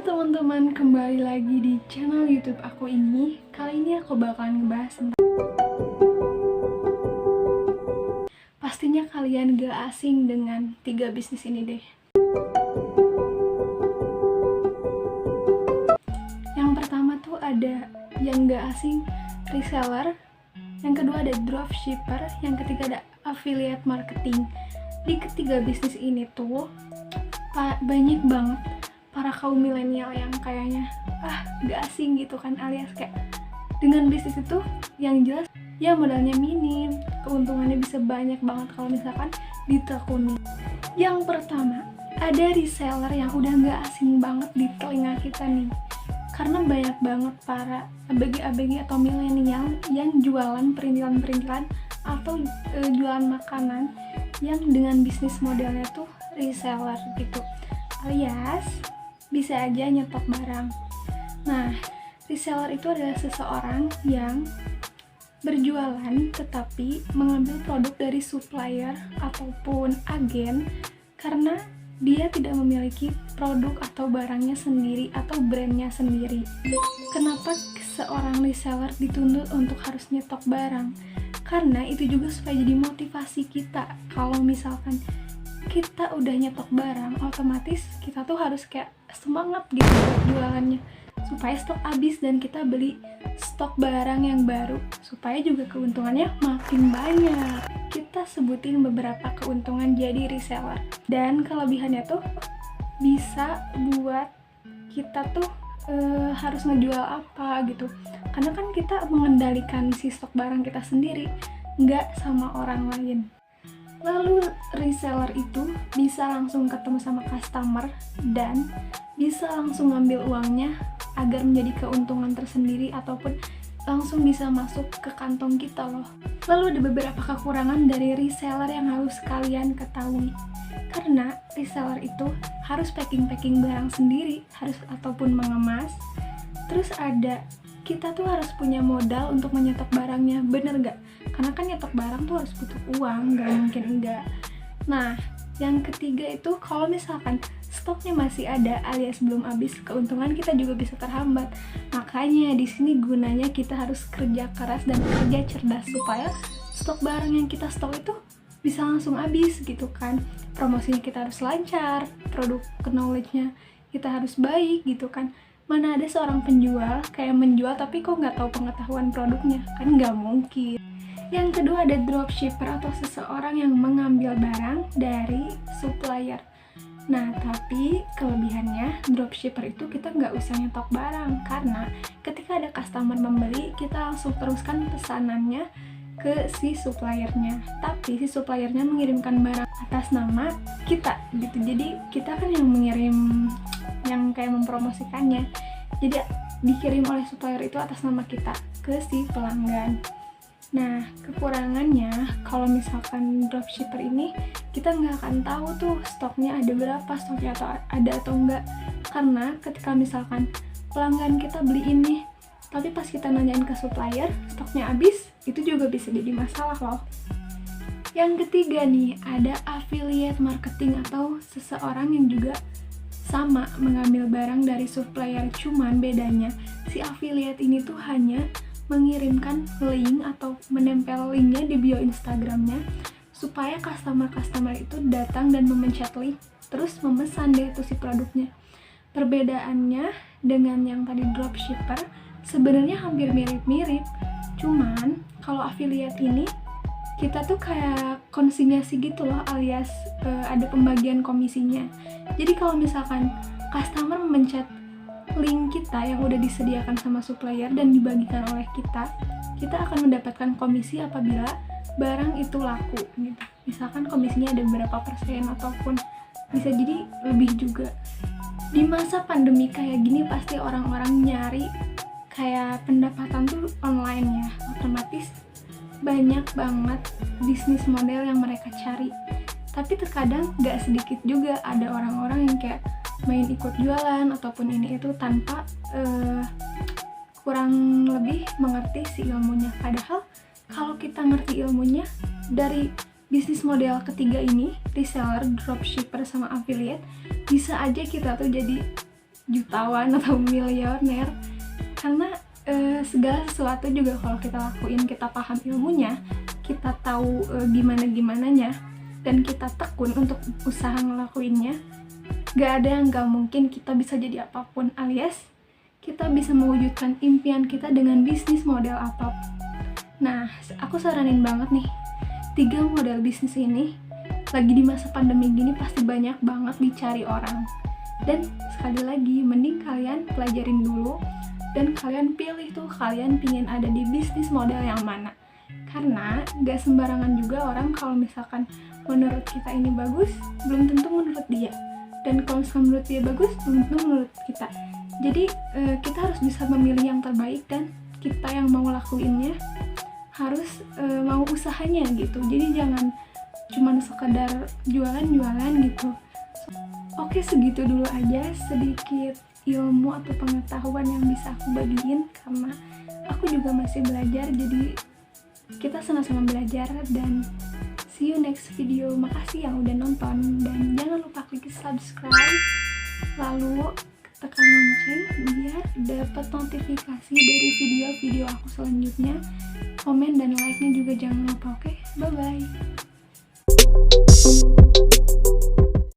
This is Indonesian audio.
teman-teman, kembali lagi di channel YouTube aku ini. Kali ini aku bakalan ngebahas tentang pastinya kalian gak asing dengan 3 bisnis ini deh. Yang pertama tuh ada yang gak asing, reseller. Yang kedua ada dropshipper. Yang ketiga ada affiliate marketing. Di ketiga bisnis ini tuh banyak banget para kaum milenial yang kayaknya gak asing gitu kan, alias kayak dengan bisnis itu yang jelas ya modalnya minim, keuntungannya bisa banyak banget kalau misalkan ditekuni. Yang pertama ada reseller yang udah gak asing banget di telinga kita nih, karena banyak banget para ABG atau milenial yang jualan perintilan-perintilan atau jualan makanan yang dengan bisnis modelnya tuh reseller gitu, alias bisa aja nyetok barang. Nah, reseller itu adalah seseorang yang berjualan tetapi mengambil produk dari supplier ataupun agen karena dia tidak memiliki produk atau barangnya sendiri atau brandnya sendiri. Kenapa seorang reseller dituntut untuk harus nyetok barang? Karena itu juga supaya jadi motivasi kita. Kalau misalkan kita udah nyetok barang, otomatis kita tuh harus kayak semangat gitu buat jualannya supaya stok habis dan kita beli stok barang yang baru supaya juga keuntungannya makin banyak. Kita sebutin beberapa keuntungan jadi reseller, dan kelebihannya tuh bisa buat kita tuh harus ngejual apa gitu, karena kan kita mengendalikan si stok barang kita sendiri, nggak sama orang lain. Lalu reseller itu bisa langsung ketemu sama customer dan bisa langsung ngambil uangnya agar menjadi keuntungan tersendiri ataupun langsung bisa masuk ke kantong kita loh. Lalu ada beberapa kekurangan dari reseller yang harus kalian ketahui. Karena reseller itu harus packing barang sendiri, harus ataupun mengemas. Terus ada kita tuh harus punya modal untuk menyetok barangnya, bener gak? Karena kan nyetok barang tuh harus butuh uang, gak mungkin enggak. Nah, yang ketiga itu kalau misalkan stoknya masih ada alias belum habis, keuntungan kita juga bisa terhambat. Makanya di sini gunanya kita harus kerja keras dan kerja cerdas supaya stok barang yang kita stok itu bisa langsung habis gitu kan. Promosinya kita harus lancar, produk knowledge-nya kita harus baik gitu kan. Mana ada seorang penjual kayak menjual tapi kok nggak tahu pengetahuan produknya, kan nggak mungkin. Yang kedua ada dropshipper atau seseorang yang mengambil barang dari supplier. Nah, tapi kelebihannya dropshipper itu kita nggak usah nyetok barang, karena ketika ada customer membeli, kita langsung teruskan pesanannya ke si suppliernya. Tapi si suppliernya mengirimkan barang atas nama kita gitu, jadi kita kan yang mengirim, yang kayak mempromosikannya, jadi dikirim oleh supplier itu atas nama kita ke si pelanggan. Nah, kekurangannya kalau misalkan dropshipper ini kita nggak akan tahu tuh stoknya ada berapa, stoknya atau ada atau enggak, karena ketika misalkan pelanggan kita beli ini tapi pas kita nanyain ke supplier stoknya habis, itu juga bisa jadi masalah loh. Yang ketiga nih ada affiliate marketing atau seseorang yang juga sama mengambil barang dari supplier, cuman bedanya si affiliate ini tuh hanya mengirimkan link atau menempel linknya di bio Instagramnya supaya customer itu datang dan memencet link terus memesan deh tuh si produknya. Perbedaannya dengan yang tadi dropshipper sebenarnya hampir mirip-mirip, cuman kalau affiliate ini kita tuh kayak konsinyasi gitu loh, alias ada pembagian komisinya. Jadi kalau misalkan customer memencet link kita yang udah disediakan sama supplier dan dibagikan oleh kita akan mendapatkan komisi apabila barang itu laku gitu. Misalkan komisinya ada berapa persen ataupun bisa jadi lebih juga. Di masa pandemi kayak gini pasti orang-orang nyari kayak pendapatan tuh online ya, otomatis banyak banget bisnis model yang mereka cari. Tapi terkadang gak sedikit juga ada orang-orang yang kayak main ikut jualan ataupun ini itu tanpa kurang lebih mengerti si ilmunya. Padahal kalau kita ngerti ilmunya dari bisnis model ketiga ini, reseller, dropshipper, sama affiliate, bisa aja kita tuh jadi jutawan atau miliuner, karena segala sesuatu juga kalau kita lakuin, kita paham ilmunya, kita tahu gimana-gimananya, dan kita tekun untuk usaha ngelakuinnya, gak ada yang gak mungkin kita bisa jadi apapun, alias kita bisa mewujudkan impian kita dengan bisnis model apapun. Nah, aku saranin banget nih, 3 model bisnis ini lagi di masa pandemi gini pasti banyak banget dicari orang. Dan sekali lagi, mending kalian pelajarin dulu dan kalian pilih tuh kalian pingin ada di bisnis model yang mana. Karena gak sembarangan juga orang kalau misalkan menurut kita ini bagus, belum tentu menurut dia. Dan kalau misalkan menurut dia bagus, belum tentu menurut kita. Jadi kita harus bisa memilih yang terbaik, dan kita yang mau lakuinnya harus mau usahanya gitu. Jadi jangan cuman sekedar jualan-jualan gitu. Oke, segitu dulu aja sedikit ilmu atau pengetahuan yang bisa aku bagiin, karena aku juga masih belajar, jadi kita sama-sama belajar. Dan see you next video. Makasih yang udah nonton, dan jangan lupa klik subscribe, lalu tekan lonceng biar dapat notifikasi dari video-video aku selanjutnya. Komen dan like-nya juga jangan lupa. Oke, bye-bye.